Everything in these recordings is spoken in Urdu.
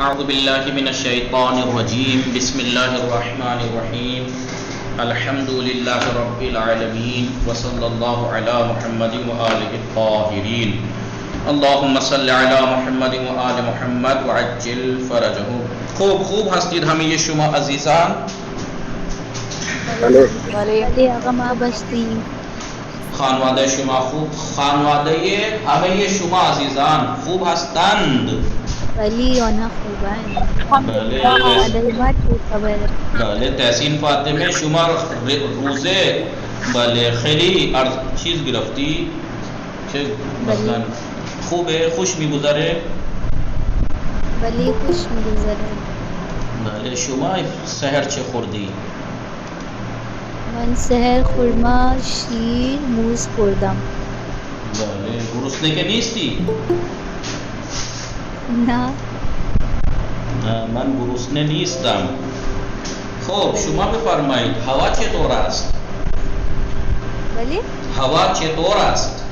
اعوذ باللہ من الشیطان الرجیم بسم اللہ الرحمن الرحیم الحمد للہ رب العالمین وصلی اللہ علی محمد وآلہ الطاہرین اللہم صلی علی محمد وآل محمد وعجل فرجہ. خوب هستید همه شما عزیزان؟ بله آقا ما بستیم. خانواده شما خوب، خانواده همه شما عزیزان خوب هستند؟ ولی آنها خوبند. بله تحسین فاطمه شما روزه بله خیلی چیز گرفتی که مثلا خوبه خوش میگذره؟ ولی خوش میگذره. بله شما سحر چه خوردی؟ من سحر خورما شیر موز خوردم. بله گرسنه که نیستی؟ نه من گرسنه نیستم. خب شما بفرمایید هوا چطور است؟ ولی هوا چطور است؟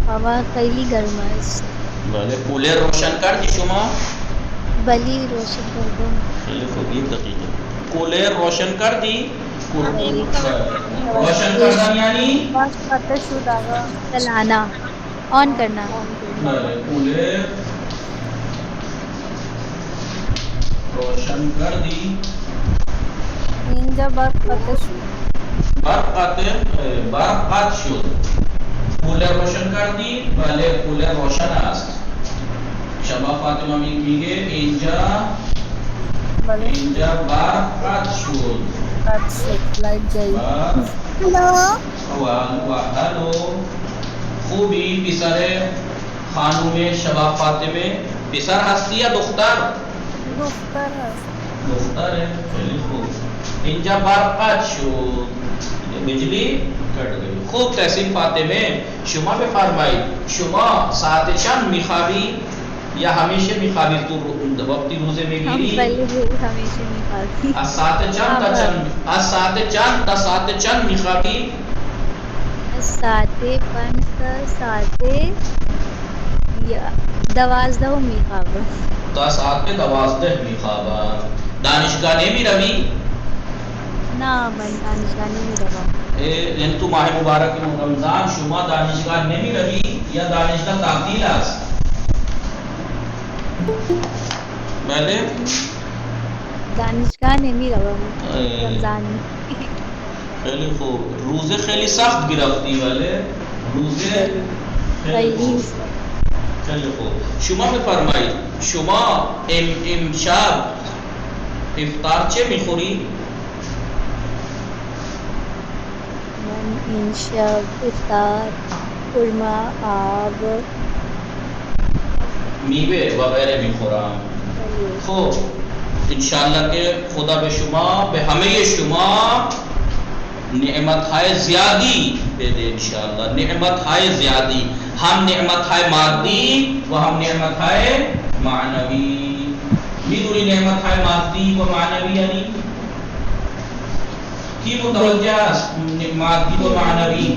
هوا خیلی گرم است. بله کولر روشن کردی شما؟ ولی روشن کردم. خیلی خوب یک دقیقه کولر روشن کردی؟ روشن کردن یعنی؟ بس پتہ شد آقا چلانا آن کرنا. بله کولر روشن کردی؟ اینجا برق قطع شد. برق قطع شد. کولر روشن کردی؟ بله کولر روشن است. شما فاطمه میگه اینجا برق قطع شد. قطع شد لایت جایی. هلو خوبی پسر خانم شبا فاطمه؟ پسر هستی یا دختر؟ دختر است. دختر خیلی خوب. اینجا برق قطع شد، بجلی کٹ گئی. خوب تحسین فاطمه شما بفرمایید شما ساعت چند میخوابی یا همیشه میخوابی تو وقتی روزه میگیری؟ همیشه میخوابی. از ساعت چند تا ساعت چند میخوابی؟ از ساعت 5 تا ساعت 12 میخوابم. تا ساعت 12 میخوابم. دانشگاه نمیروی؟ نه من دانشگاه نمیروم. یعنی تو ماه مبارک رمضان شما دانشگاه نمیروی یا دانشگاه تعطیل است؟ بله دانشگاه نمیروم رمضان. خیلی خوب. روزه خیلی سخت گرفتی بله؟ روزه خیلی خوب. خیلی خوب. شما بفرمایید شما امشب افطار چه میخوری؟ من امشب افطار خرما آب میوه وغیره میخورم. خب انشاءاللہ کہ خدا به همه شما نعمتهای زیادی بده انشاءاللہ. نعمتهای زیادی، هم نعمتهای مادی و هم نعمتهای معنوی. میدونی نعمتهای مادی و معنوی یعنی کی متوجه است؟ مادی و معنوی.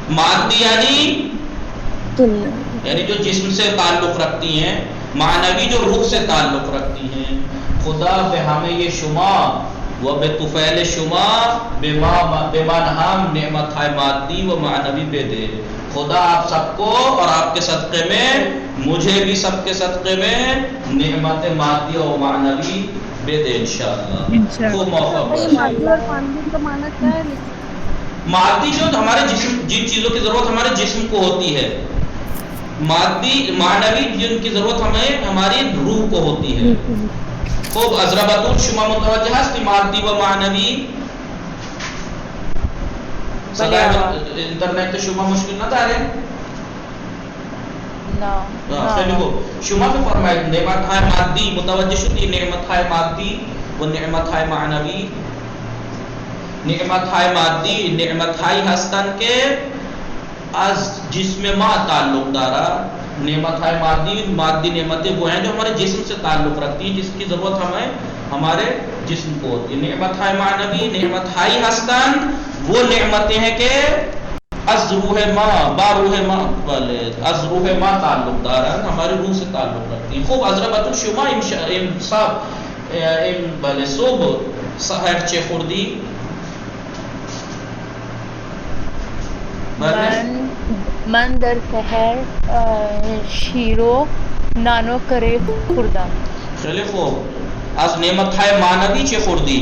مادی یعنی جو جسم سے تعلق رکھتی ہیں، معنوی جو روح سے تعلق رکھتی ہیں. خدا به همه شما و به طفیل شما بمان هم نعمتهای مادی و معنوی بده. خدا آپ سب کو اور آپ کے صدقے میں مجھے بھی سب کے صدقے میں نعمت مادی و معنوی بده انشاءاللہ. خوب موقع مادی جو ہمارے جسم، جن چیزوں کی ضرورت ہمارے جسم کو ہوتی ہے، مادی معنوی جن کی ضرورت ہمیں ہماری روح کو ہوتی ہے. خوب ازربتون شما متوجه هستی مادی و معنوی؟ اینترنت شما مشکل نداره؟ نه. خیلی خوب. شما بفرمایید نعمتهای مادی متوجه شدی؟ نعمتهای مادی و نعمتهای معنوی. نعمتهای مادی نعمتهایی هستند که از جسم ما تعلق دارد. نعمتهای مادی نعمتیں وہ ہیں جو ہمارے جسم سے تعلق رکھتی ہیں، جس کی ضرورت ہمیں ہمارے جسم کو ہوتی ہے. نعمتهای معنوی نعمتهایی هستند وہ نعمتیں ہیں کہ از روح ما با روح ما بلے از روح ما تعلق دار ہے، ہماری روح سے تعلق رکھتی ہیں. خوب ازربت الشما امصاب بلے صبح سحر چه خوردی؟ من در سحر شیرو نانو کرے خوردم. خیلی خوب. از نعمت های معنوی چه خوردی؟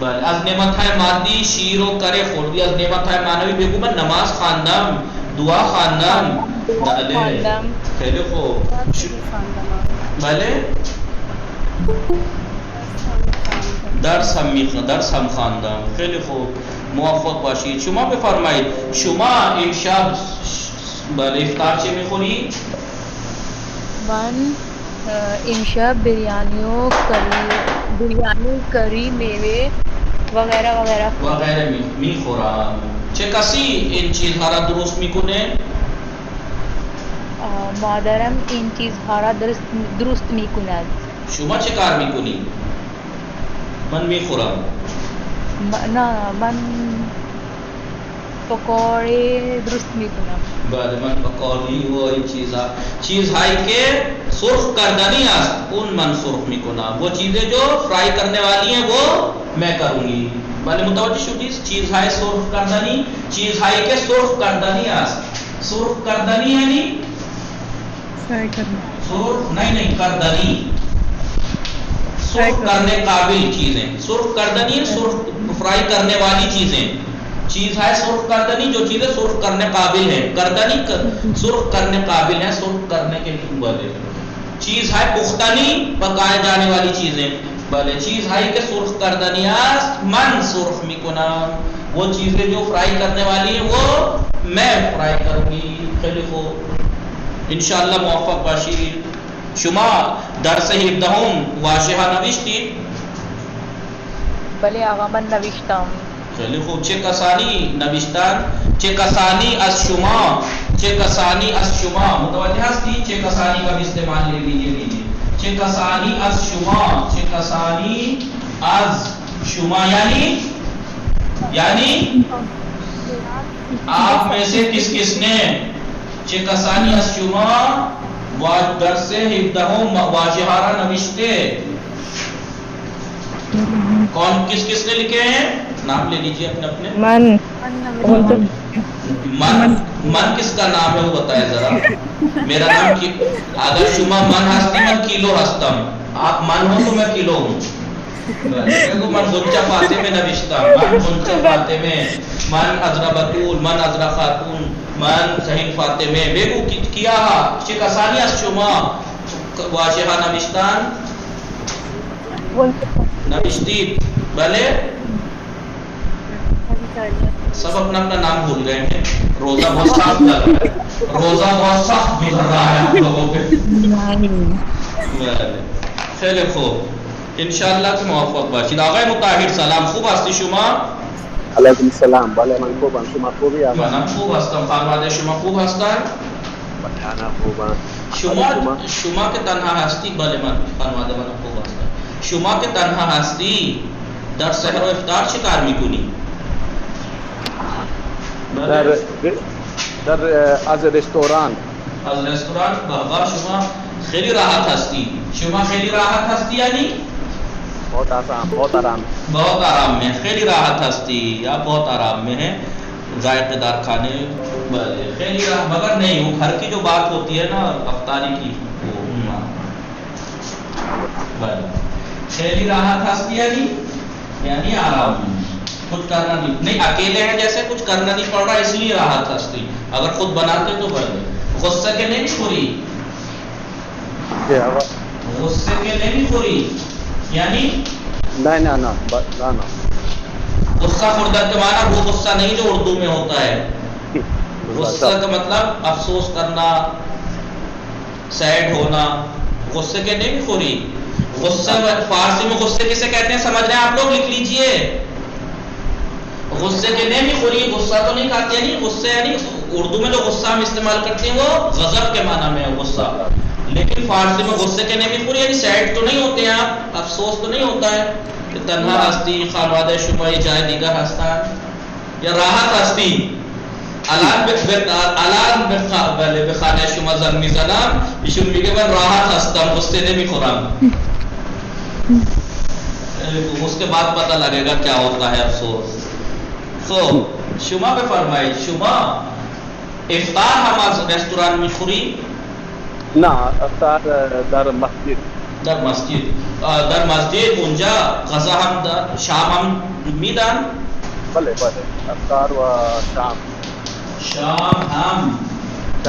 بله. از نعمت های مادی شیر و کره خوردی. از نعمت های معنوی بگو من نماز خواندم، دعا خواندم. بله. خیلی خوب. بله. درس هم خواندم. خیلی خوب. موفق باشید. شما بفرمایید شما امشب بله افطار چه میخوری؟ من امشب بریانی کری میوه وغیرہ وغیرہ میخورم. چه کسی این چیزها را درست میکنه؟ مادرم این چیزها را درست میکند. شما چه کار میکنی؟ من میخورم. نه من پکوڑے درست میکنم. بله من پکوڑی و این چیزهایی که سرخ کردنی است اون من سرخ میکنم. وہ چیزیں جو فرائی کرنے والی ہیں وہ میں کروں گی. بله متوجه شدید؟ چیزهای سرخ کردنی، چیزهایی که سرخ کردنی است. سرخ کردنی یعنی فرائی کرنا. سرخ نہیں کردنی، سرخ کرنے قابل چیزیں. سرخ کردنی سرخ فرائی کرنے والی چیزیں. چیز ہے سرخ کردنی جو چیزیں سرخ کرنے قابل ہیں. کردنی سرخ کرنے قابل ہیں، سرخ کرنے کے لیے بولے. چیز ہے پختنی پکائے جانے والی چیزیں. بلے چیز ہے کہ سرخ کردنی است من سرخ میکنم. وہ چیزیں جو فرائی کرنے والی ہیں وہ میں فرائی کروں گی. خیلی خوب. انشاءاللہ موفق باشید. شما درس 17 واضحہ نوشتید؟ بله آقا من نوشتم. خیلی خوب. چه کسانی نوشتن؟ چه کسانی از شما، چه کسانی از شما متوجه هستی؟ چه کسانی کا بھی استعمال لے لیجیے. چه کسانی از شما، چه کسانی از شما یعنی آپ میں سے کس کس نے. چه کسانی از شما درس 17 واضحہ نوشتے. کون کس کس نے لکھے ہیں؟ نام لے لیجیے اپنے اپنے. من کس کا نام ہے وہ بتائے ذرا. میرا نام کی اگر شما من ہستی من کیلو ہستم. آپ من ہو تو میں کیلو ہوں. من غنچہ فاطمہ نوشتا، من غنچہ فاطمہ، من عذرا بطول، من عذرا خاتون، من صحیح فاطمہ. بگو کیا چه کسانی از شما واضحہ نوشتن؟ نوشتید؟ بلے سب اپنا اپنا نام بھول گئے ہیں. روزہ بہت سخت لگ رہا ہے، روزہ بہت سخت گزر رہا ہے آپ لوگوں پہ. خیلی خوب. انشاءاللہ که موفق باشید. آقای مطهر سلام، خوب هستی شما؟ علیکم السلام. بله من خوبم. شما خوبی آقا؟ منم خوب هستم. خانواده شما خوب هستن؟ بله خوبم. شما که تنها هستی. بله من خانواده من خوب هستم. شما که تنها هستی در سحر و افطار چه کار میکنی؟ در از رستوران. از رستوران. بابا شما خیلی راحت هستی. شما خیلی راحت هستی یعنی بہت آسان، بہت آرام. بہت آرام میں. خیلی راحت ہستی. آپ بہت آرام میں ہیں. ذائقے دار کھانے. خیلی راحت مگر نہیں وہ گھر کی جو بات ہوتی ہے نا افطاری کی وہ خیلی راحت ہستی یعنی آرام میں. کچھ کرنا نہیں اکیلے ہیں جیسے کچھ کرنا نہیں پڑ رہا اس لیے راحت ہستی. اگر خود بناتے تو بڑے غصے کے نہیں خوری. غصے کے نہیں خوری یعنی نہیں غصہ خوردن کے معنی وہ غصہ نہیں جو اردو میں ہوتا ہے. غصہ کا مطلب افسوس کرنا، سیڈ ہونا. غصے کے نہیں خوری. غصہ فارسی میں غصے کسے کہتے ہیں سمجھ رہے ہیں آپ لوگ؟ لکھ لیجئے. غصے کے نہیں خوری. غصہ تو نہیں کھاتے یعنی غصے یعنی اردو میں جو غصہ ہم استعمال کرتے ہیں وہ غضب کے معنی میں ہے غصہ. لیکن فارسی میں غصے کے نہیں خوری یعنی سیڈ تو نہیں ہوتے ہیں آپ، افسوس تو نہیں ہوتا ہے. که تنها هستی، خانواده شما جای دیگر هستند یا راحت هستی؟ الان به خانه شما زنگ میزنم، ایشون میگه من راحت هستم، غصه نمیخورم. اس کے بعد پتہ لگے گا کیا ہوتا ہے افسوس. خب شما بفرمایید، شما افطار هم از رستوران میخوری؟ نه افطار در مسجد. در مسجد. در مسجد اونجا غذا هم شام هم میدن؟ بله بله افطار و شام. شام هم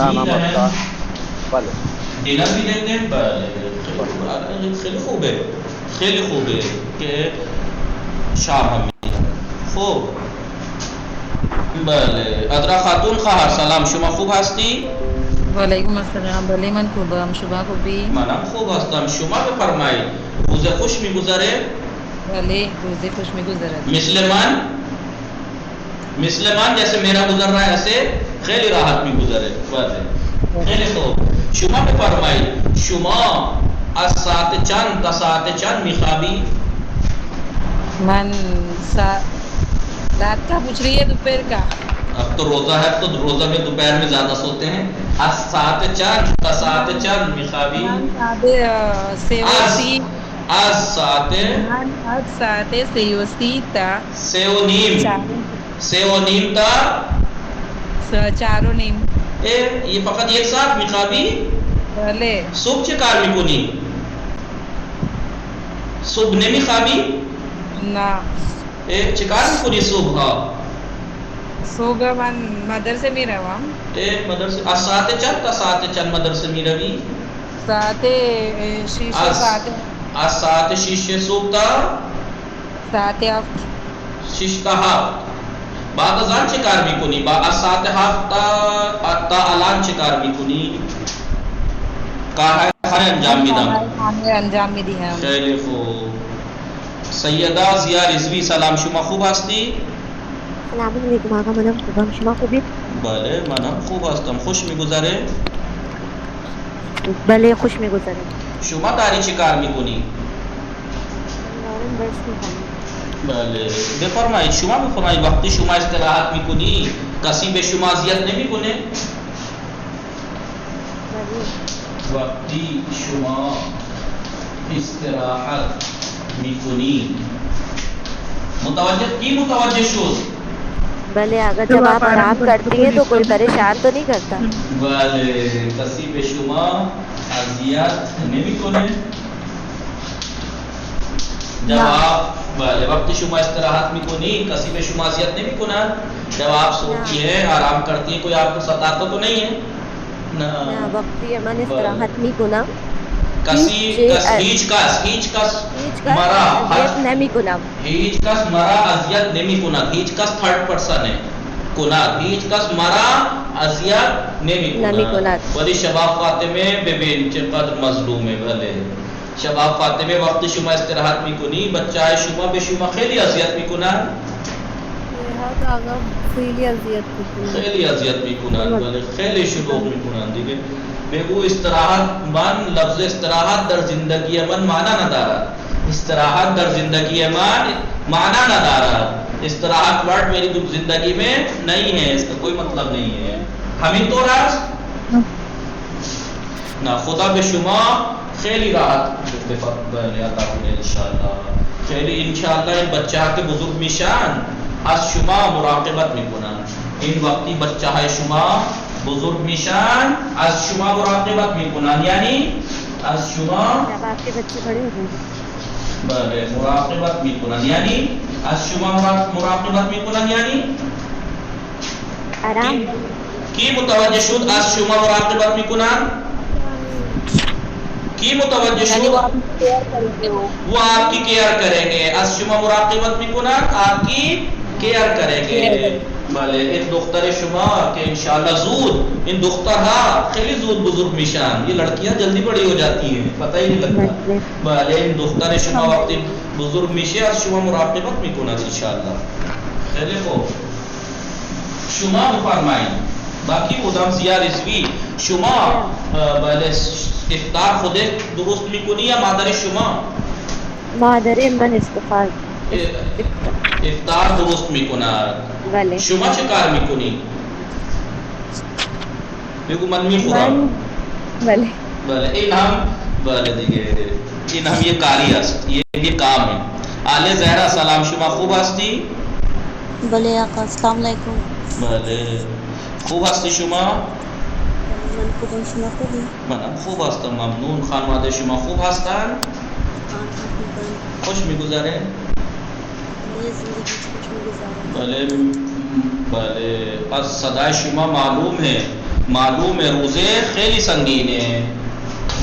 میدن؟ بله. دینر بھی دیتے ہیں؟ بله. خیلی خوبه، خیلی خوبه که شام هم میدن. خوب بله. ادرا خاتون خواهر سلام، شما خوب هستی؟ وعلیکم السلام. بله من خوبم، شما خوبی؟ منم خوب هستم. شما بفرمایید روز خوش میگذره؟ بله روز خوش میگذرد. مثل من جیسے میرا گزر رہا ہے ایسے خیلی راحت میگذره. بله خیلی خوب. شما بفرمایید شما از ساعت چند تا ساعت چند میخوابی؟ من رات کا پوچھ رہی ہے دوپہر کا؟ اب تو روزہ ہے تو روزہ میں دوپہر میں زیادہ سوتے ہیں. از ساعت چند تا ساعت چند میخوابی؟ از ساعت سه و نیم تا 4:30. یہ فقط ایک ساعت میخوابی؟ بله. صبح چه کار میکنی؟ صبح نمیخوابی؟ نه. چه کار میکنی صبح ها؟ صبح من مدرسه میروم. مدرسه. از ساعت چند تا ساعت چند مدرسه میروی؟ ساعت 6 ساعت. از ساعت 6 صبح تا ساعت 7. 6 تا 7. بعد از آن چه کار میکنی؟ از ساعت 7 تا الان چه کار میکنی؟ کار انجام میدم. انجام میدیم. خیلی خوب. سیدہ ضیا رضوی سلام، شما خوب هستی؟ سلام علیکم آقا، منم خوبم، شما خوبید؟ بله منم خوب هستم. خوش میگذره؟ بله خوش میگذره. شما داری چه کار میکنی؟ دارم درس میخونم. بله بفرمایید. شما بفرمایید وقتی شما استراحت میکنی کسی به شما اذیت نمیکنه؟ بله. وقتی شما استراحت میکنی متوجه شد؟ بله اگر جب آپ آرام کرتی ہیں تو کوئی پریشان تو نہیں کرتا؟ بله کسی به شما اذیت نمیکنه؟ جب آپ بله وقتی شما استراحت میکنی کسی به شما اذیت نمیکنن؟ جب آپ سوتی ہیں آرام کرتی ہیں کوئی آپ کو ستاتا تو نہیں ہے؟ نه وقتی من استراحت میکنم هیچ کس مرا اذیت نمیکنم. هیچ کس مرا اذیت نمیکند. هیچ کس تھرڈ پرسن ہے کند. هیچ کس مرا اذیت نمیکند. ولی شباب فاطمه ببین چقدر مظلومه. بله شباب فاطمه وقتی شما استراحت میکنی بچه شما به شما خیلی اذیت میکنن؟ خیلی اذیت میکنن. خیلی اذیت میکنن. بله خیلی شلوغ میکنن دیگه. بگو استراحت من، لفظ استراحت در زندگی من معنی ندارد. استراحت در زندگی من معنی ندارد. استراحت ورڈ میری زندگی میں نہیں ہے، اس کا کوئی مطلب نہیں ہے. همین طور است؟ نه خدا به شما خیلی راحت عطا کنه انشاءالله. خیلی انشاءالله این بچه ها که بزرگ میشن از شما مراقبت میکنن. این وقتی بچه های شما بزرگ میشن از شما مراقبت میکنن، یعنی از شما جب آپ کے بچے بڑے ہو جائیں بله مراقبت میکنن، یعنی از شما مراقبت میکنن، یعنی آرام. کی متوجه شد از شما مراقبت میکنن؟ کی متوجه شد؟ وہ آپ کی کیئر کریں گے. از شما مراقبت میکنن آپ کی کیئر کریں گے. بله این دختر شما که انشاءالله زود این دخترها خیلی زود بزرگ میشن. یہ لڑکیاں جلدی بڑی ہو جاتی ہیں پتہ ہی نہیں لگتا. بله این دختر شما وقتی بزرگ میشه از شما مراقبت میکنن انشاءالله. خیلی خوب. شما بفرمایید. باقی خودم ضیا رضوی شما بله افطار خودت درست میکنی یا مادر شما؟ مادر من استفاد افطار درست میکنند. بله. شما چه کار میکنی؟ بگو من میخورم. بله. بله این هم بله دیگه این هم یه کاری است، یہ کام ہے. آل زهرا سلام، شما خوب هستی؟ بله آقا السلام علیکم. بله خوب هستی شما؟ من خوبم، شما خوبی؟ منم خوب هستم ممنون. خانواده شما خوب هستن؟ خوش میگذره؟ زندگی خوش میگذره. بله بله از صدای شما معلومه روزه خیلی سنگینه،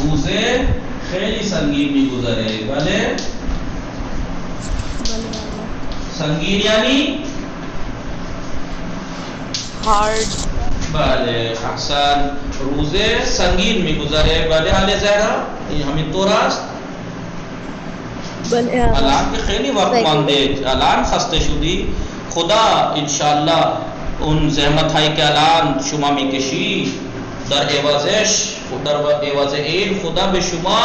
روزه خیلی سنگین میگذره. بله سنگین یعنی hard. بله احسن، روزه سنگین میگذره. بله آل زهرا این همین طور است؟ بله. الان که خیلی وقت مانده، الان خسته شدی. خدا انشاءالله اون زحمت هایی که الان شما میکشی در عوض این خدا به شما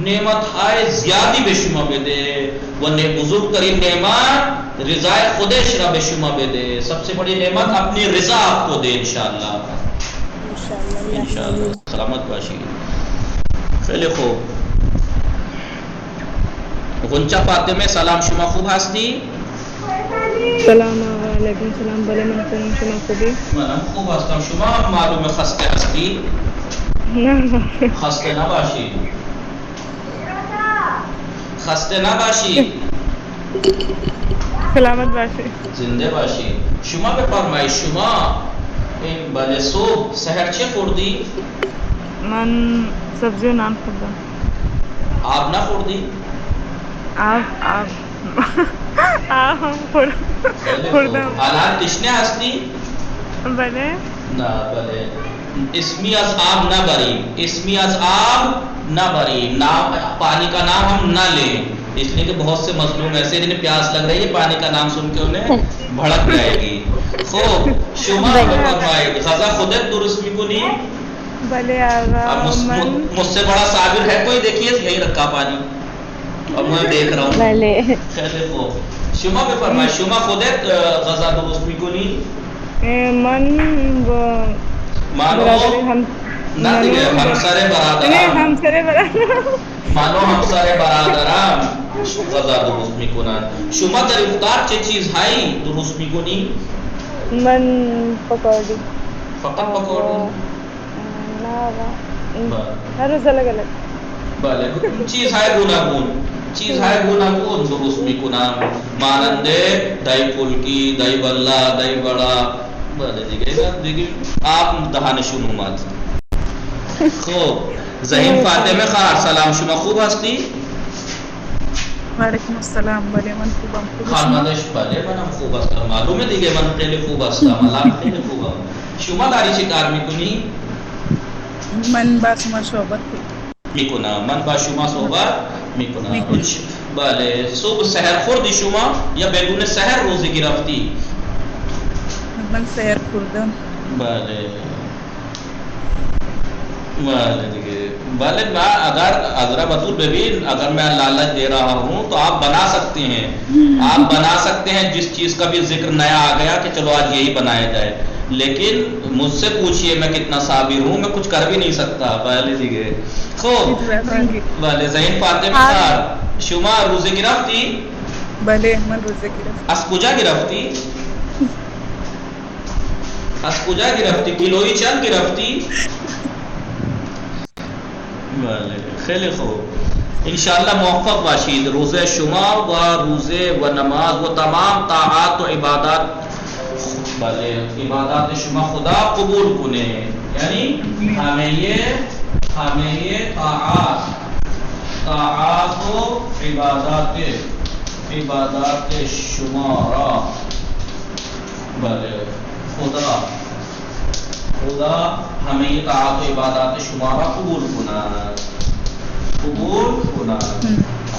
نعمت های زیادی به شما بده و بزرگترین نعمت رضای خودش را به شما بده. سب سے بڑی نعمت اپنی رضا آپ کو دے انشاءاللہ. انشاءاللہ سلامت باشی. خیلی خوب. غنچه فاطمه سلام، شما خوب هستی؟ سلام علیکم. سلام. بله من خوبم، شما خوبی؟ منم خوب هستم. شما هم معلومه خسته هستی؟ نه خسته نباشی. خسته نباشی. سلامت باشی. زنده باشی. شما بفرمایید شما این بله صبح سحر چه خوردی؟ من سبزی و نان خوردم. آب نخوردی؟ آب خوردم. الان تشنه هستی؟ بله. نه بله اسمی از آب نبریم، نام پانی کا نام ہم نہ لیں، اس لیے کہ بہت سے مظلوم ایسے جنہیں پیاس لگ رہی ہے پانی کا نام سن کے انہیں بھڑک جائے گی. خوب شما بفرمائید غذا خودت درست میکنی؟ بله آقا. مجھ سے بڑا صابر ہے کوئی؟ دیکھیے یہی رکھا پانی اور میں دیکھ رہا ہوں. بله. خیلی خوب. شما بفرمایید شما خودت غذا درست میکنی؟ من با برادری نه دیگه همسر برادرم مانو همسر برادرم غذا درست میکنن. شما در افطار چه چیزهایی درست میکنی؟ من پکوڑی. فقط پکوڑی؟ نه آقا هر روز الگ الگ. بله چیزهای گوناگون درست میکنم مانند دهی پلکی، دهی بلا، دهی بڑا. بله دیگه آپ دهانشون اومد. خوب زهین فاطمه خار سلام، شما خوب هستی؟ وعلیکم السلام. بله من خوبم. خانوادش بله منم خوب هستم. معلومه دیگه من خیلی خوب هستم. الان خیلی خوبم. شما داری چه کار میکنی؟ من با شما صحبت میکنم. بله صبح سحر خوردی شما یا بدون سحر روزه گرفتی؟ من سحر خوردم. بله دیگه بله میں اگر عذرا بطول ببین اگر میں لالچ دے رہا ہوں تو آپ بنا سکتے ہیں جس چیز کا بھی ذکر نیا آ گیا کہ چلو آج یہی بنایا جائے، لیکن مجھ سے پوچھئے میں کتنا صابر ہوں، میں کچھ کر بھی نہیں سکتا. بله دیگه خوب. بله زهین فاطمه خار شما روزه گرفتی؟ بله من روزه گرفتم. از کجا گرفتی؟ کیلویی چند گرفتی؟ بله خیلی خوب. انشاءاللہ موفق باشید. روزه شما و روزه و نماز و تمام طاعات و عبادات بله عبادات شما خدا قبول کنه. یعنی ہمیں یہ طاعات و عبادات شما را بله خدا ہمیں یہ طاعت و عبادات شما را قبول کنا.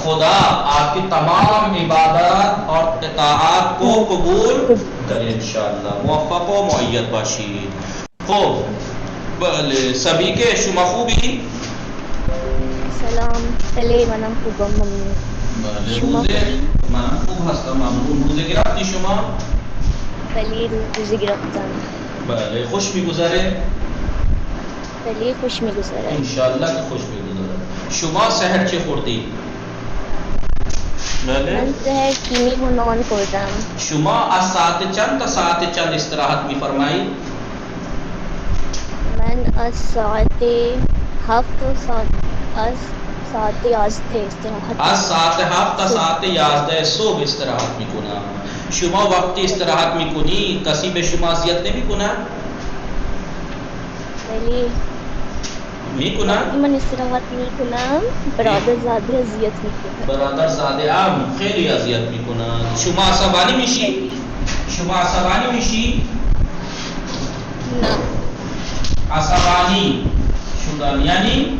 خدا آپ کی تمام عبادات اور اطاعات کو قبول کرے انشاءاللہ. موفق و معید باشید. خوب بله سبھی کے شما خوبی؟ سلام. بله منم خوبم ممنون. بله شما روزه منم خوب هستم ممنون. روزه گرفتی شما؟ بله روزه گرفتم. بله خوش میگذره؟ بله خوش میگذرد. انشالله که خوش میگذره. شما سحر چه خوردی؟ بله من سحر کیمی و نان خوردم. شما از ساعت چند تا ساعت چند استراحت میفرمایید؟ من از ساعت 7 از ساعت 11 استراحت از ساعت 7 تا ساعت 11 صبح استراحت میکنم. شما وقتی استراحت میکنی کسی به شما اذیت نمیکنه؟ ولی میکنه؟ وقتی من استراحت میکنم برادر زاده اذیت میکنه. برادر زاده هم خیلی اذیت میکنه. شما عصبانی میشی؟ شما عصبانی میشی؟ نه عصبانی شدن یعنی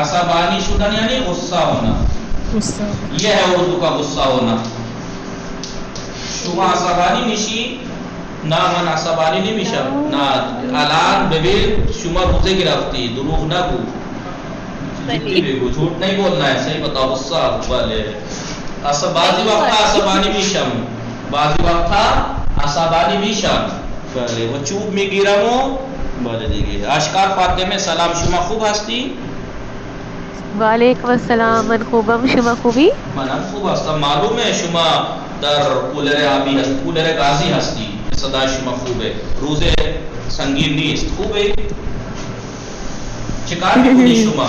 عصبانی شدن یعنی غصہ ہونا. یہ ہے اردو کا غصہ ہونا. شما عصبانی میشی؟ نه من عصبانی نمیشم. نه الان ببین شما روزه گرفتی دروغ نگو. جدی بگو جھوٹ نہیں بولنا ہے. صحیح بتاؤ. غصہ بله بعضی وقتا عصبانی میشم بعضی وقتا عصبانی میشم. بله و چوب میگیرم و بله دیگه. اشکار فاطمه سلام شما خوب هستی؟ وعلیکم السلام. من خوبم شما خوبی؟ منم خوب هستم. معلومه شما در کولر آبی هست کولر گازی هستی. صدای شما خوبه. روزه سنگین نیست. خوبه؟ چیکار میکنی شما؟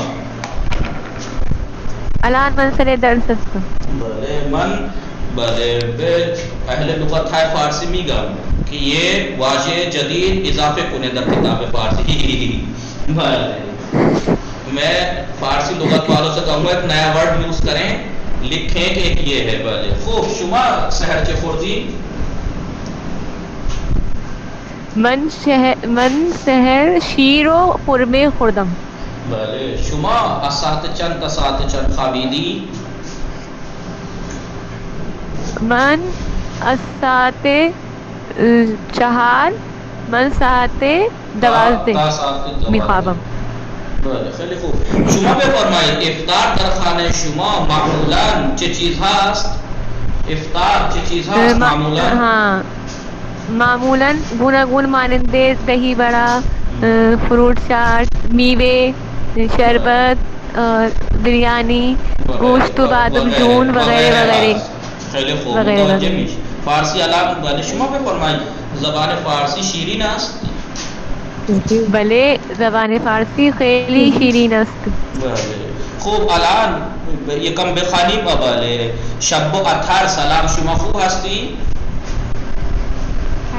الان من سر درس هستم. بله من بله به اهل لغت های فارسی میگم که یہ واژه جدید اضافه کنه در کتاب فارسی. بله میں فارسی لغت والوں سے کہوں گا ایک نیا ورڈ یوز کریں لکھیں کہ ایک یہ ہے. بله خوب شما سحر چه خوردی؟ من سحر شیر و قرمه خوردم. بله شما از ساعت چند تا ساعت چند خوابیدی؟ من از ساعت 4 من ساعت 12 میخوابم. بله خیلی خوب. شما بفرمایید افطار در خانه شما معمولا چه چیز هست؟ افطار چه چیز هست معمولا؟ ہاں معمولاً گوناگون مانندے دہی بڑا فروٹ چاٹ میوے شربت بریانی گوشت و بادم جون وغیرہ وغیرہ. خیلی خوب. متوجه میشی. فارسی الان بله شما بفرمایید زبان فارسی شیرین است؟ بله زبان فارسی خیلی شیرین است. بله خوب. الان یکم بخوانیم. بله شب و اطهر سلام شما خوب هستی؟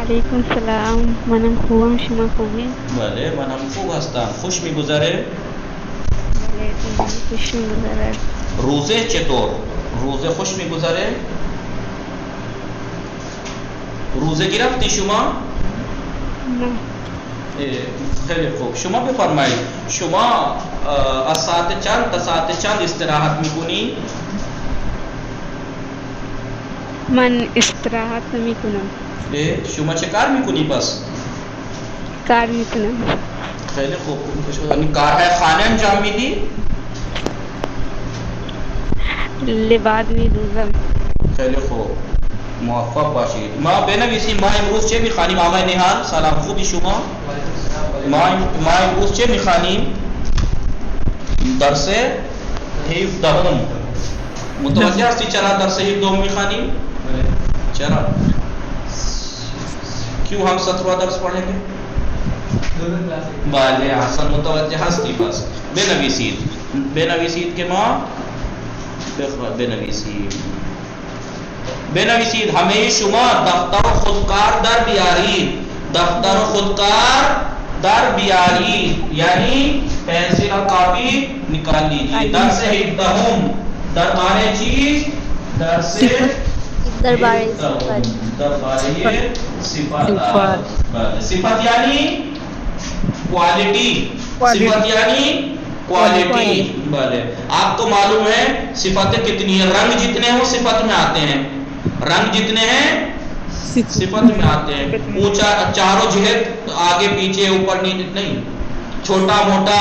علیکم السلام منم خوبم شما خوبی؟ بله منم خوب هستم. خوش میگذره؟ بله خوش میگذرد. روزه چطور؟ روزه خوش میگذره؟ روزه گرفتی شما؟ نه خیلی خوب. شما بفرمایید شما از ساعت چند تا ساعت چند استراحت میکنی؟ من استراحت نمیکنم. شما چه کار میکنی پس؟ کار میکنم. خیلی خوب. کارهای خانه انجام میدی؟ لباس میدوزم. خیلی خوب. موفق باشید. ما بنویسیم ما امروز چه میخوانیم. آقای نهال سلام خوبی شما؟ ما امروز چه میخوانیم؟ درس 17 متوجه هستی چرا درس 17 میخوانیم؟ چرا؟ کیوں ہم 17 درس پڑھیں گے؟ بله احسن متوجه هستی. پس بنویسید که ما بنویسید همه شما دفتر و خودکار در بیارید. دفتر و خودکار در بیارید یعنی پنسل و کاپی نکال لیجیے. درس 17 درباره چیز درس درباره صفات. صفت یعنی کوالٹی. صفت یعنی کوالٹی. بله آپ کو معلوم ہے صفتیں کتنی ہیں. رنگ جتنے ہیں وہ صفت میں آتے ہیں. رنگ جتنے ہیں صفت میں آتے ہیں. اونچا چاروں جہت آگے پیچھے اوپر نیچے نہیں. چھوٹا موٹا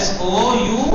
SOUR,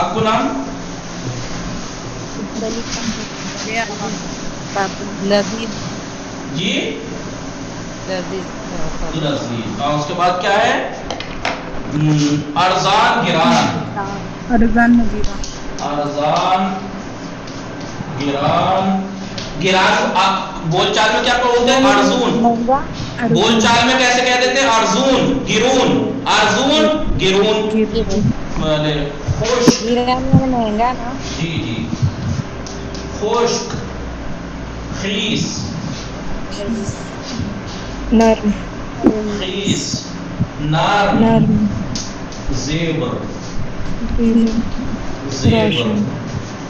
آپ کو نام لذیذ جی لذیذ لذیذ. اور اس کے بعد کیا ہے؟ ارزان گران. ارزان مزیدہ. ارزان گران. گران بول چال میں کیا بولتے ہیں؟ ارزون. بول چال میں کیسے کہہ دیتے ہیں؟ ارزون گرون. ارزون گرون. خشک. مہنگا نا. جی جی. خشک. خیس. نرم. خیس. نرم. نرم. زیبر. روشن. زیبر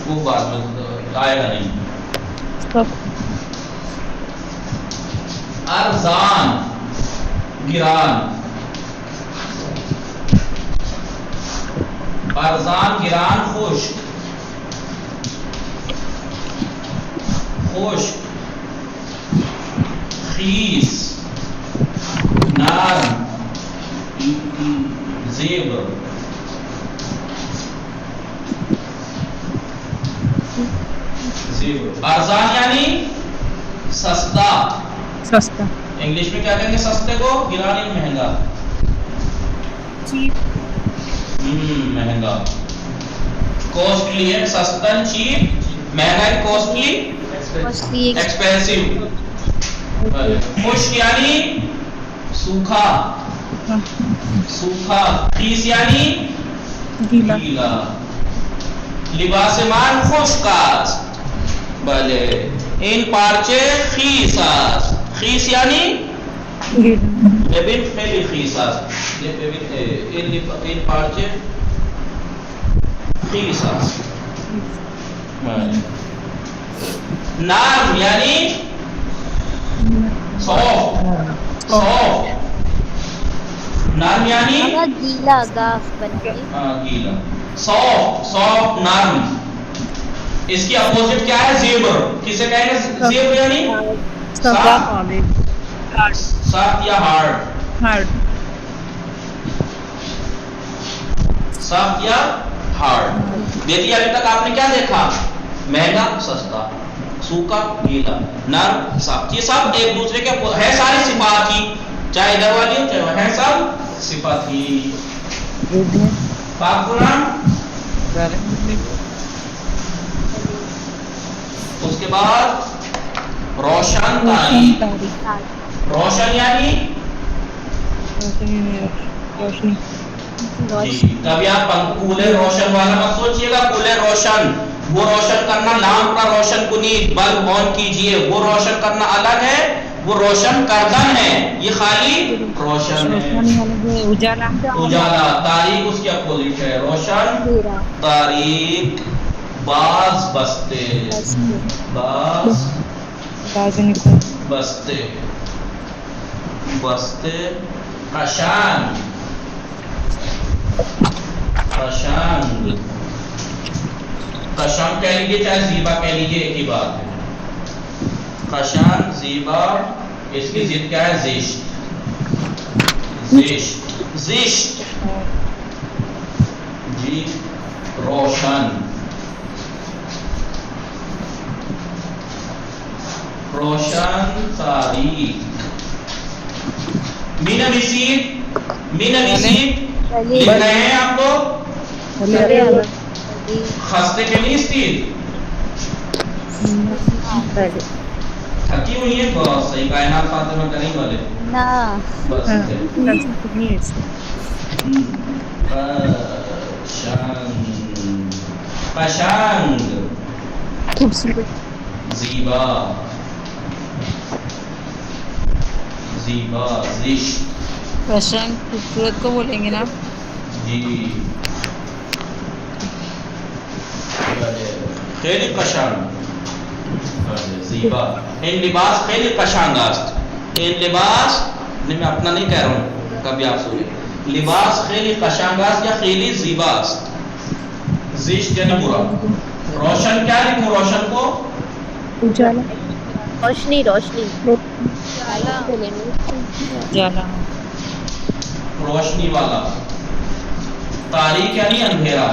وہ بعد میں آئے گا نہیں. ارزان گران. ارزان گران. خشک. خشک. خیس. نرم. زیبر. زیبر. ارزان یعنی سستا. سستا. انگلش میں کیا کہیں گے سستے کو؟ گران یعنی مہنگا. مہنگا. کوسٹلی ہے. سستن چیپ. مہنگا ہے کوسٹلی ایکسپینسیو. خشک یعنی سوکھا. سوکھا. خیس یعنی گیلا. گیلا. لباس مان خشکاست. بله. این پارچه خیس است. خیس یعنی گیلا. ببین خیلی خیس است. ببین این پارچه خیس است. بله. نرم یعنی soft. soft. نرم یعنی گیلا گاف بن گئی. گیلا. soft. soft نرم. اس کی اپوزٹ کیا ہے؟ زیبر. کسے کہیں گے زیبر یعنی سخت یا ہارڈ. ہارڈ. سخت یا ہارڈ. دیکھیے ابھی تک آپ نے کیا دیکھا؟ مہنگا سستا. سوکھا گیلا. نرم سخت. یہ سب ایک دوسرے کے ہے. ساری صفات ہی چاہے ادھر والی ہو چاہے ہے سب صفات ہی. پاک قرآن. اس کے بعد روشن تاریخ. روشن یعنی روشنی. جی. کبھی آپ کولر روشن والا مت سوچیے گا. کولر روشن وہ روشن کرنا نام کا روشن کنید بلب آن کیجئے وہ روشن کرنا الگ ہے. وہ روشن کردن ہے. یہ خالی روشن ہے. اجالا. اجالا. تاریخ اس کی اپوزٹ ہے. روشن تاریخ. باز بستے. باز بستے. بستے. قشنگ. قشنگ. قشنگ کہہ لیجیے چاہے زیبا کہہ لیجیے ایک ہی بات ہے. قشنگ زیبا. اس کی ضد کیا ہے؟ زشت. زشت. زشت. جی. روشن. روشن تاریخ. مین نصیب. مین نصیب لکھ رہے ہیں آپ کو. خستے کے نہیں استید تھکی ہوئی ہے. بہت صحیح. کائنات فاطمہ کریں والے بس. قشنگ. زیبا. زیبا. زشت. قشنگ خوبصورت کو بولیں گے نا. جی. خیلی قشنگ. زیبا. این لباس خیلی قشنگ است. این لباس نہیں میں اپنا نہیں کہہ رہا ہوں کبھی آپ سنیں. لباس خیلی قشنگ است یا خیلی زیبا است. زشت یعنی برا. روشن کیا لکھوں روشن کو؟ اجالا. روشنی. روشنی. جالا. روشنی والا. تاریخ یعنی اندھیرا.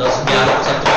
10, 11, 17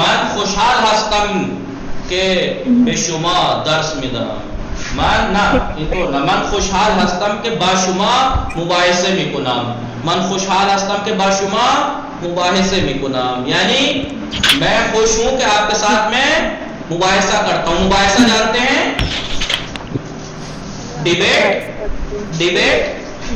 من خوشحال هستم که به شما درس میدم. من خوشحال هستم که با شما مباحثه میکنم. من خوشحال هستم که با شما مباحثه میکنم، یعنی میں خوش ہوں کہ آپ کے ساتھ میں مباحثہ کرتا ہوں۔ مباحثہ جانتے ہیں، ڈیبیٹ، ڈیبیٹ،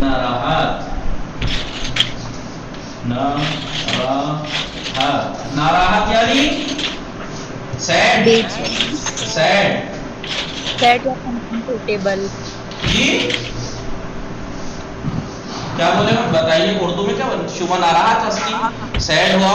ناراحت، ناراحت یعنی سیڈ، سیڈ، سیڈ یا کمفرٹیبل، جی کیا بولے ہیں بتائیے اردو میں کیا شما ناراحت ہستی، سیڈ ہوا،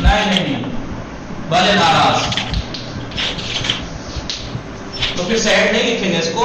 نہیں بھلے ناراض، تو پھر سیڈ نہیں لکھیں گے اس کو،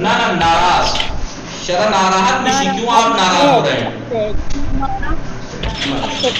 نہ ناراض، شرح ناراحت نہیں، کیوں آپ ناراض ہو رہے ہیں،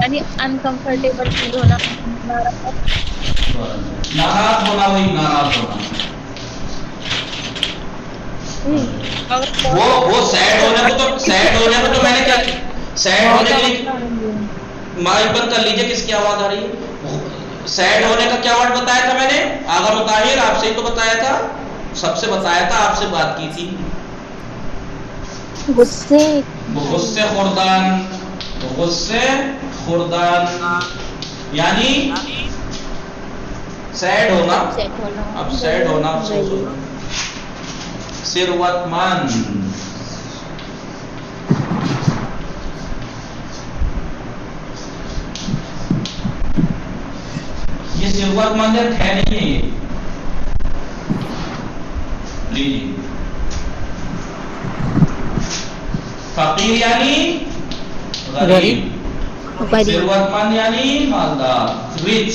یعنی انکمفرٹیبل فیل ہونا، ناراض ہونا، وہی ناراض ہونا، وہ سیڈ ہونے کو تو، سیڈ ہونے کو تو میں نے کیا، سیڈ ہونے کے لیے مائک بند کر لیجئے، کس کی آواز آ رہی ہے، سیڈ ہونے کا کیا ورڈ بتایا تھا میں نے، آغا مطاہر آپ سے ہی تو بتایا تھا، سب سے بتایا تھا، آپ سے بات کی تھی، غصے، غصے خوردان، غصے خوردان یعنی سیڈ ہونا، اب سیڈ ہونا، افسوس ہونا، ثروت مند، یہ ثروت مند ہے نہیں ہے یہ، جی فقیر یعنی غریب، ثروت مند یعنی مالدار، رچ،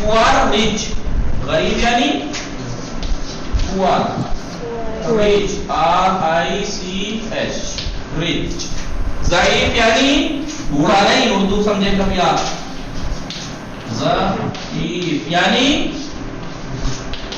پوار، رچ، غریب یعنی پوار، رچ، RICH، رچ، ضعیف یعنی بوڑھا نہیں، اردو سمجھے کبھی آپ، ضعیف یعنی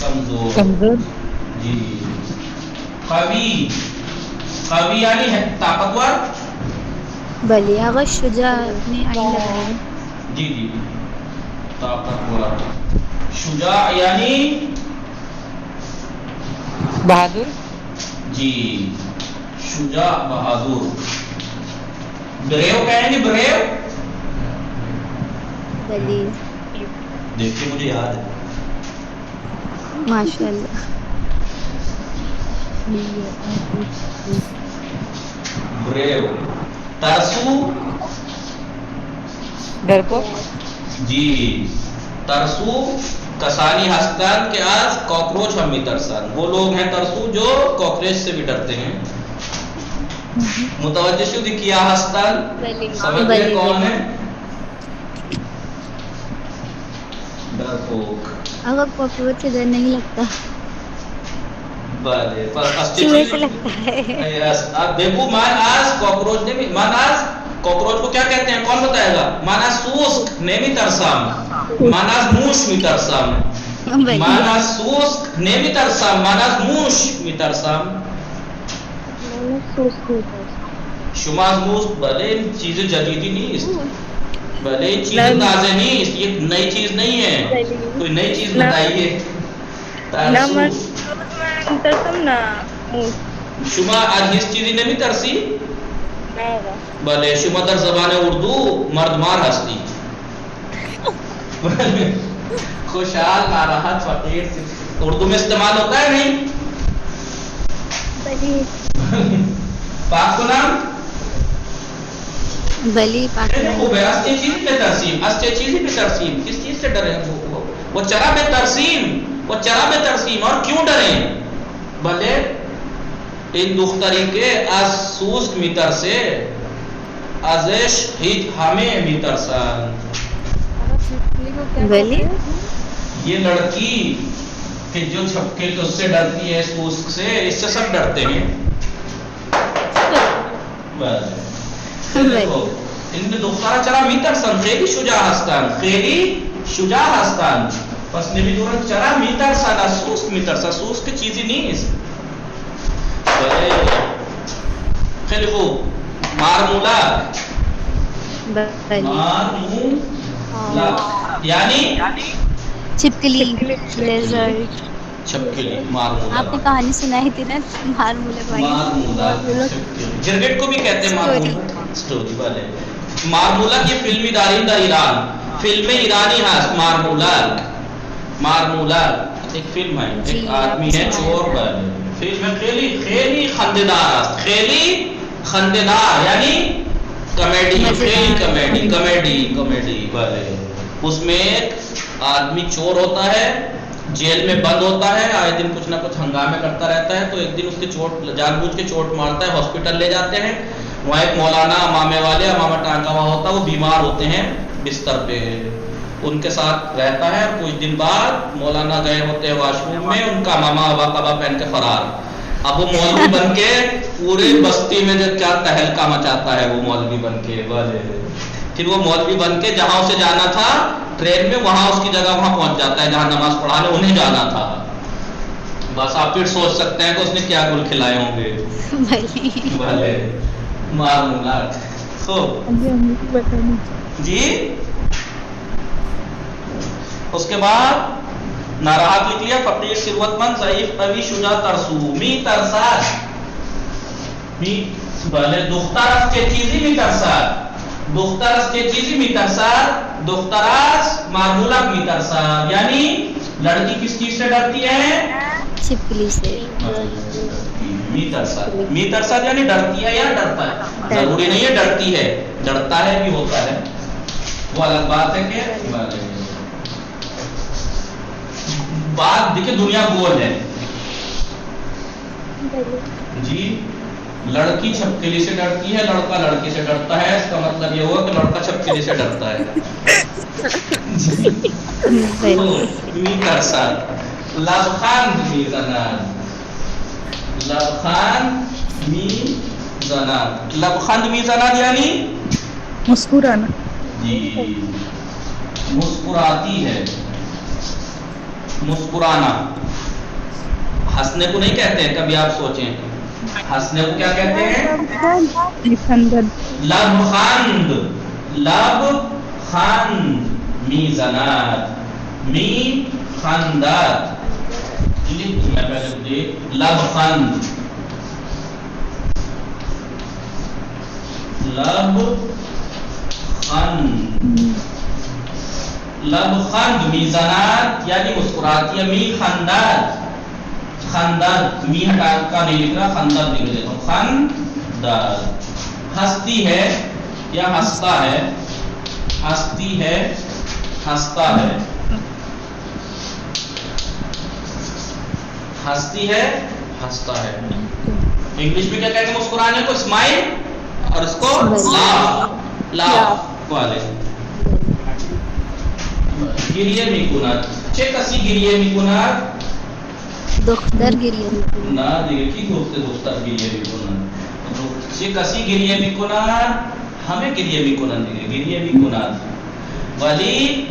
کمزور، جی قوی، قوی یعنی ہے طاقتور. بلی آغا شجاع نے آئی لگائی. جی جی طاقتور. شجاع یعنی بہادر. جی شجاع بہادر. بریو کہیں گے بریو. بلی دیکھیے مجھے یاد ہے. ماشاء اللہ. بریو. ترسو. ڈرپوک. جی ترسو کسانی ہستن کے آج کاکروچ ہم بھی ترسن. وہ لوگ ہیں ترسو جو کاکروچ سے بھی ڈرتے ہیں. متوجہ شو دی کیا ہستن سمجھ گئے کون ہے؟ ڈرپوک. آغا کاکروچ سے ڈر نہیں لگتا. بلے بس چوہے سے لگتا ہے. اب دیکھو مان آج کاکروچ نے بھی مان آج کاکروچ کو کیا کہتے ہیں کون بتائے گا؟ مان آج سوسک نیمی ترسام. مان آج موش می ترسام. مان آج سوسک نیمی ترسام. مان آج موش می ترسام. شما از موش بلے چیز جدیدی نہیں اس بلے چیز تازہ نہیں اس یہ نئی چیز نہیں ہے. کوئی نئی چیز بتائیے. شما آج اس چیزی نمی ترسی بلے شما در زبان اردو مردمار ہستی. خوشحال ناراحت فقیر اردو میں استعمال ہوتا ہے نہیں. پاک کو نام بلی پاک خوب ہے. استے چیزی پہ ترسیم. استے چیزی پہ ترسیم. کس چیز سے ڈرے ہیں وہ چرا پہ ترسیم. وہ چرا پہ ترسیم. اور کیوں ڈریں بلے این دختری کے از سوسک میتر سے ازش ہیچ ہمیں میتر سن. بلی یہ لڑکی کہ جو چھپکے تو اس سے ڈرتی ہے سوسک سے اس سے سب ڈرتے ہیں. ان دخترا چرا میتر سن خیلی شجاع هستن. خیلی شجاع هستن. پس نمیدونن چرا میتر سن از سوسک میتر سن. سوسک چیزی نیست. خیلی خوب. مارمولات. مارمولات یعنی چھپکلی لیزرڈ. چھپکلی مارمولات. آپ نے کہانی سنائی تھی نا مارمولہ بھائی. مارمولات گرگٹ کو بھی کہتے ہیں مارمولات. سٹوری والے مارمولات یہ فلمی دارندہ ایران فلم ایرانی ہے. مارمولات مارمولات ایک فلم ہے. ایک آدمی ہے چور والے فلم ہے. خیلی خیلی خنددار. خیلی خنددار یعنی کمیڈی. خیلی کمیڈی کمیڈی کمیڈی والے. اس میں ایک آدمی چور ہوتا ہے جیل میں بند ہوتا ہے. آئے دن کچھ نہ کچھ ہنگامے کرتا رہتا ہے. تو ایک دن اس کے چوٹ جان بوجھ کے چوٹ مارتا ہے. ہاسپٹل لے جاتے ہیں. وہاں ایک مولانا امامے والے امامہ ٹانکا ہوا ہوتا ہے. وہ بیمار ہوتے ہیں بستر پہ. ان کے ساتھ رہتا ہے. کچھ دن بعد مولانا گئے ہوتے ہیں واش روم میں. ان کا امامہ ابا کبا پہن کے فرار. اب وہ مولوی بن کے پورے بستی میں جو کیا تہلکا مچاتا ہے وہ مولوی بن کے. پھر وہ مولوی بن کے جہاں اسے جانا تھا ٹرین میں وہاں اس کی جگہ وہاں پہنچ جاتا ہے جہاں نماز پڑھانے انہیں جانا تھا. بس آپ پھر سوچ سکتے ہیں کہ اس نے کیا گل کھلائے ہوں گے. بھلے معلومات. جی اس کے بعد ناراحت لکھ لیا. فقیر ثروت مند ضعیف قوی شجاع ترسو. می ترساد می بھلے دختر کے چیزی می ترساد. دخترس کے چیزی می ترساد. دختراس مارمولات می ترساد یعنی لڑکی کس چیز سے ڈرتی ہے؟ چھپکلی سے. می ترساد یعنی ڈرتی ہے یا ڈرتا ہے. ضروری نہیں ہے ڈرتی ہے. ڈرتا ہے بھی ہوتا ہے. وہ الگ بات ہے کہ بات دیکھیں دنیا گول ہے. جی لڑکی چھپکلی سے ڈرتی ہے. لڑکا لڑکی سے ڈرتا ہے. اس کا مطلب یہ ہوا کہ لڑکا چھپکلی سے ڈرتا ہے. می ترساد لبخند می زنان. لبخند می زنان. لبخند می زنان یعنی مسکرانا. جی مسکراتی ہے. مسکرانا ہنسنے کو نہیں کہتے ہیں. کبھی آپ سوچیں ہنسنے کو کیا کہتے ہیں؟ خندد لبخند. لبخند. میزانات. می خندات. میں پہلے لبخند. لبخند. لبخند میزانات یعنی مسکراتی ہے. می خندات. خندد. می ہٹا کا نہیں لکھ رہا, خندد لکھ دیتا ہوں. خندد. ہستی ہے یا ہستا ہے؟ ہستی ہے, ہستا ہے. ہستی ہے, ہستا ہے. انگلش میں کیا کہتے ہیں مسکرانے کو؟ اسمائل. اور اس کو لاف. لاف والے. گریے میکنات. چه کسی گریه میکند؟ دختر گریه نه دیگه کی گفته دختر گریه میکنند؟ چه کسی گریه میکند؟ همه گریه میکنند دیگه. گریه میکنند. ولی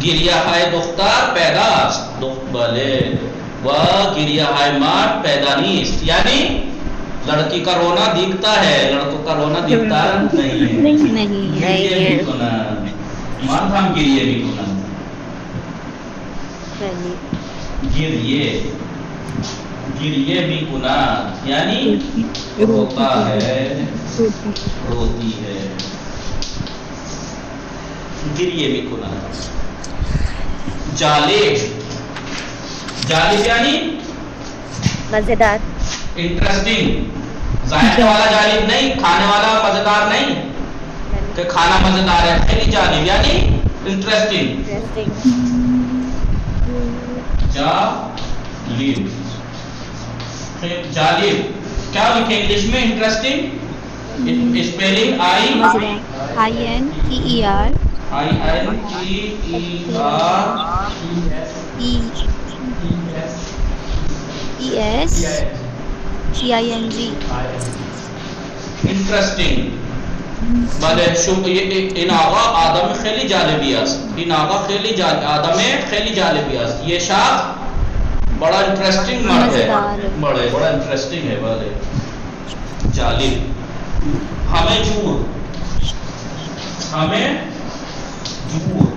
گریه های دختر پیداست. بله. و گریه های مرد پیدا نیست. یعنی لڑکی کا رونا دیکھتا ہے, لڑکوں کا رونا دیکھتا نہیں ہے. گریه میکنند. مرد هم گریه میکنند. گریے. گریے بھی کنات یعنی روتا ہے, روتی ہے. گریے بھی کنات. جالب. جالب یعنی مزیدار. انٹرسٹنگ. ذائقے والا جالب نہیں, کھانے والا مزیدار نہیں کہ کھانا مزیدار ہے. پہلی جالب یعنی انٹرسٹنگ. جالب. جالب کیا لکھیں انگلش میں؟ Interesting. Spelling I INTER I N T E R ESTING. Interesting. بله این آقا آدم خیلی جالبی است. این آقا خیلی آدم خیلی جالبی است. یہ شخص بڑا انٹرسٹنگ مرد ہے. بڑا انٹرسٹنگ ہے. بله جالب. ہمیں جور. ہمیں جور.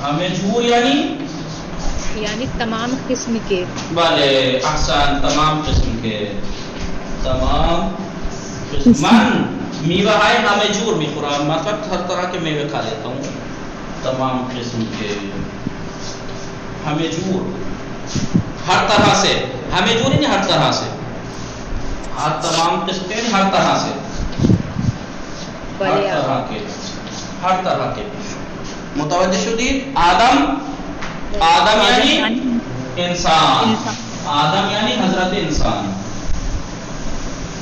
ہمیں جور یعنی تمام قسم کے. بله احسن. تمام قسم کے. تمام من میوہ ہے ہمیں جور میخورم. مطلب ہر طرح کے میوے کھا لیتا ہوں. تمام قسم کے. ہمیں جور ہر طرح سے. ہمیں جور نہیں ہر طرح سے. ہر تمام قسم کے ہر طرح سے. ہر طرح کے. ہر طرح کے. متوجہ شدید؟ آدم. آدم یعنی انسان. آدم یعنی حضرت انسان.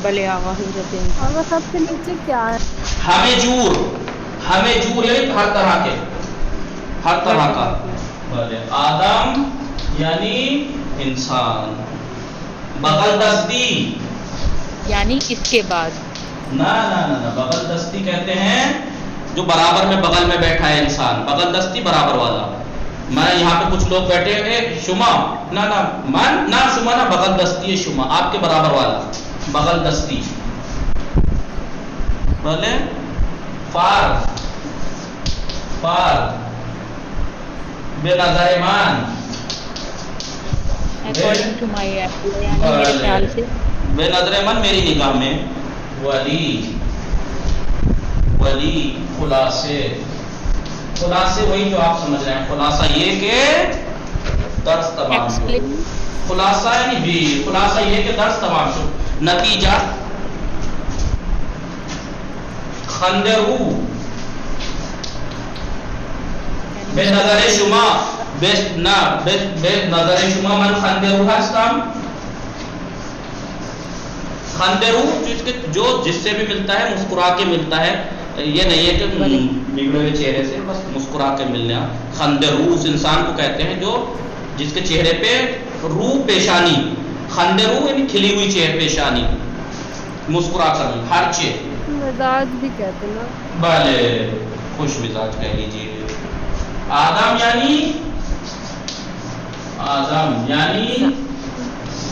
بلے آغا حضرت انسان. اور وہ سب سے نیچے کیا ہے؟ ہمیں جور. ہمیں جور یعنی ہر طرح کے. ہر طرح کا. بلے آدم یعنی انسان. بغل دستی یعنی اس کے بعد. نہ بغل دستی کہتے ہیں جو برابر میں بغل میں بیٹھا ہے انسان. بغل دستی برابر والا. میں یہاں پہ کچھ لوگ بیٹھے ہیں شما. نہ من نہ شما نہ بغل دستی ہے شما. آپ کے برابر والا بغل دستی. بولے فار. فار بے نظر من. According to my یعنی میرے خیال سے. بے نظر من میری نگاہ میں. ولی. ولی خلاصے. خلاصے وہی جو آپ سمجھ رہے ہیں. خلاصہ یہ کہ درس تمام شو. خلاصہ یعنی بھی خلاصہ یہ کہ درس تمام شو. نتیجہ خندرو. بے نظر شما بے نظر شما من خندرو هستم. خندرو جو جس سے بھی ملتا ہے مسکرا کے ملتا ہے. یہ نہیں ہے کہ بگڑے ہوئے چہرے سے بس مسکرا کے ملنا. خندرو اس انسان کو کہتے ہیں جو جس کے چہرے پہ رو پیشانی. خندرو یعنی کھلی ہوئی چہرے پیشانی. مسکرا کر ہر چیز. مزاج بھی کہتے ہیں نا. بھلے خوش مزاج کہہ لیجیے. آدم یعنی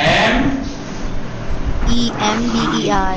M EMBER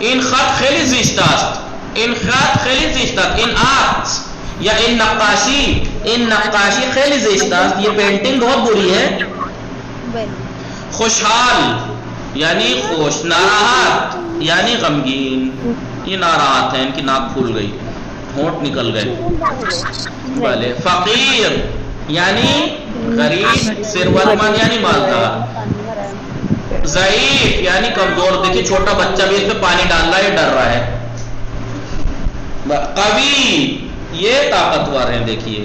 این خط خیلی زشت است، این خط خیلی زشت است، این آرت یا این نقاشی خیلی زشت است، یہ پینٹنگ بہت بری ہے. بله. خوشحال یعنی خوش، ناراحت یعنی غمگین. یہ ناراحت ہیں، ان کی ناک پھول گئی، ہونٹ نکل گئے. بھلے. فقیر یعنی غریب، ثروت مند یعنی مالدار. ضعیف یعنی کمزور. دیکھیے چھوٹا بچہ بھی اس پہ پانی ڈال رہا ہے، یہ ڈر رہا ہے. قوی یہ طاقتور ہیں، دیکھیے.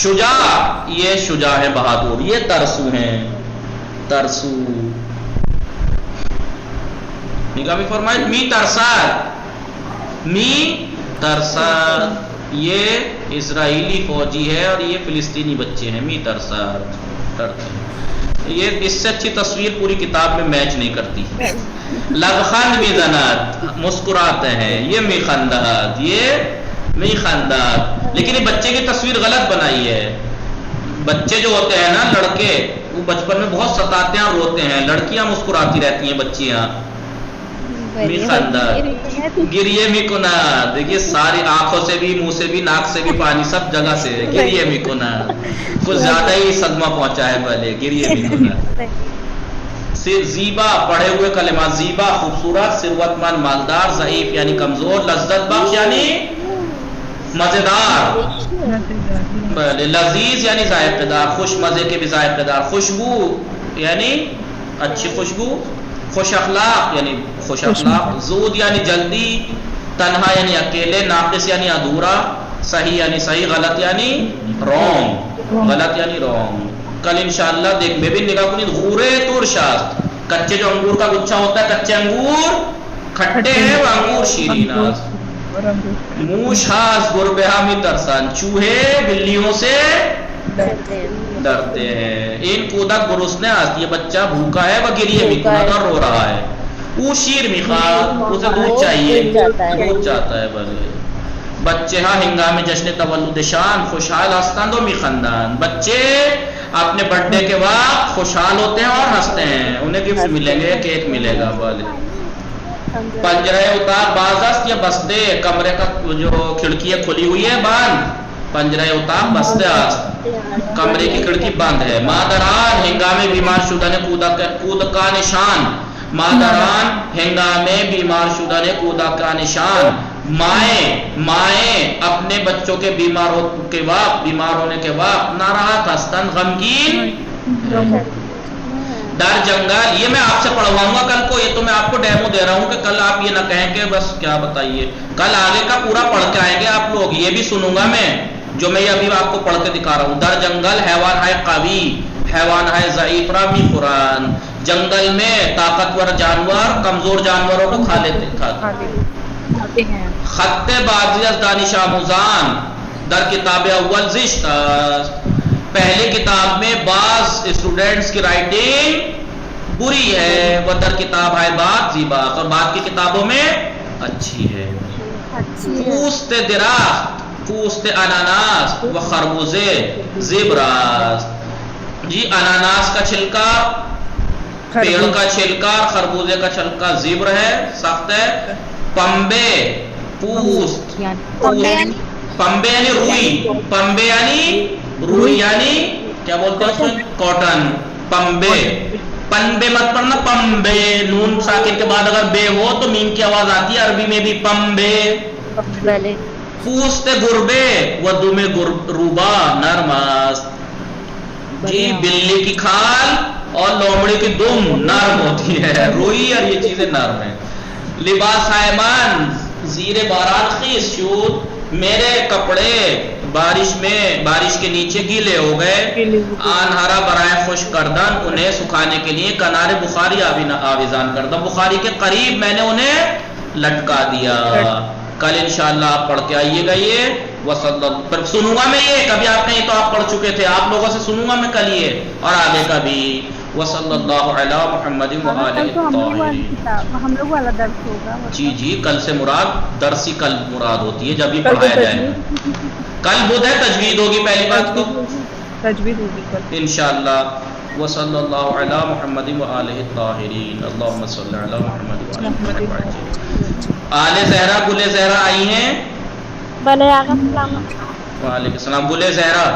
شجاع یہ شجاع ہے، بہادر. یہ ترسو ہیں، ترسو. نگاہ میں فرمائے می ترسار یہ اسرائیلی فوجی ہے اور یہ فلسطینی بچے ہیں. می ترسار ڈرتے ہیں. یہ اس سے اچھی تصویر پوری کتاب میں میچ نہیں کرتی. لبخند میزنات مسکراتے ہیں، یہ میخندات، یہ میخندات. لیکن یہ بچے کی تصویر غلط بنائی ہے. بچے جو ہوتے ہیں نا لڑکے، وہ بچپن میں بہت ستاتے ہیں اور روتے ہیں. لڑکیاں مسکراتی رہتی ہیں، بچیاں میخندات. گریے میکنا، دیکھیے ساری آنکھوں سے بھی، منہ سے بھی، ناک سے بھی پانی، سب جگہ سے گریے میکنا. کچھ زیادہ ہی صدمہ پہنچا ہے پہلے. گریے میکنا. زیبا پڑھے ہوئے کلمات. زیبا خوبصورت، ثروت مند مالدار، ضعیف یعنی کمزور، لذت بخش یعنی مزیدار، لذیذ یعنی ذائقہ دار، خوش مزے کے بھی ذائقہ دار. خوشبو یعنی اچھی خوشبو. خوش اخلاق یعنی خوش اخلاق. زود یعنی جلدی. تنہا یعنی اکیلے. ناقص یعنی ادھورا. صحیح یعنی صحیح. غلط یعنی رونگ، غلط یعنی رونگ. کل انشاءاللہ دیکھ میں بھی نگاہ کنید. غورے ترشاست، کچے جو انگور کا گچھا ہوتا ہے، کچے انگور کھٹے ہیں، وہ انگور شیرین است. موشاست گربہا می ترسان، چوہے بلیوں سے ڈرتے ہیں. این کودک گرسنے است، یہ بچہ بھوکا ہے، وہ گریے میکند اور رو رہا ہے. او شیر میخواد، اسے دودھ چاہیے، دودھ چاہتا ہے. بھلے. بچے ہاں ہنگام جشن تولد شان خوشحال ہستند و میخندند. بچے اپنے برتھ ڈے کے وقت خوشحال ہوتے ہیں اور ہنستے ہیں. انہیں گفٹ ملیں گے، کیک ملے گا. بھلے. پنجرے اتاق باز است یا بستے، کمرے کا جو کھڑکی ہے کھلی ہوئی ہے، بند. پنجرے اتاق بستے است، کمرے کی کھڑکی بند ہے. مادران ہنگامے بیمار شدہ نے کودک کا نشان. مادران ہنگامے بیمار شدہ نے کودک کا نشان. مائیں اپنے بچوں کے بیمار ہونے کے وقت ناراحت ہستند، غمگین. ڈر جنگل یہ میں آپ سے پڑھواؤں گا کل کو. یہ تو میں آپ کو ڈیمو دے رہا ہوں کہ کل آپ یہ نہ کہیں کہ بس کیا بتائیے. کل آگے کا پورا پڑھ کے آئیں گے آپ لوگ. یہ بھی سنوں گا میں جو میں ابھی آپ کو پڑھ کے دکھا رہا ہوں. در جنگل حیوان ہے قوی، حیوان ہے ضعیف را می قرآن. جنگل میں طاقتور جانور کمزور جانوروں کو کھا لیتے ہیں. خط بازی از دانش آموزان در کتاب اول زشت است. پہلی کتاب میں بعض اسٹوڈنٹس کی رائٹنگ بری ہے، وہ در کتاب ہے بعد زیبا، اور بعد کی کتابوں میں اچھی ہے. پوست درخت، پوست اناناس و خربوزے زبراست. جی اناناس کا چھلکا پیڑ کا چھلکا، خربوزے کا چھلکا زبر ہے، سخت ہے. پمبے پوست، پمبے یعنی روئی، پمبے یعنی روئی یعنی کیا بولتے ہیں اس میں کاٹن. پمبے، پنبے مت پڑھنا، پمبے. نون ساکن کے بعد اگر بے ہو تو میم کی آواز آتی ہے عربی میں بھی. پمبے. پوست گربے و دم روبا نرماست. جی بلی کی کھال اور لومڑی کی دم نرم ہوتی ہے. روئی اور یہ چیزیں نرم ہیں. لباس حیمان زیر باران خیس شود. میرے کپڑے بارش کے نیچے گیلے ہو گئے. آن ہرا برائے خوش کردن، انہیں سکھانے کے لیے کنارے بخاری آویزان کردن. بخاری کے قریب میں نے انہیں لٹکا دیا. کل انشاءاللہ آپ پڑھ کے آئیے گا. یہ پر سنوں گا میں یہ کبھی آپ نے تو آپ پڑھ چکے تھے. آپ لوگوں سے سنوں گا میں کل یہ اور آگے کا بھی. وصلی اللہ علی محمد وآلہ الطاہرین. ہم لوگ والا درس ہوگا. جی کل سے مراد درسی کل مراد ہوتی ہے جب یہ پڑھایا جائے. کل بدھ ہے، تجوید ہوگی پہلی بات تو، تجوید ہوگی کل انشاءاللہ. وصلی اللہ علی محمد و آلہ الطاہرین اللہم صلی علی محمد و آلہ محمد. آل زہرا گل زہرا آئی ہیں؟ بلے آقا سلام. وعلیکم السلام. گل زہرا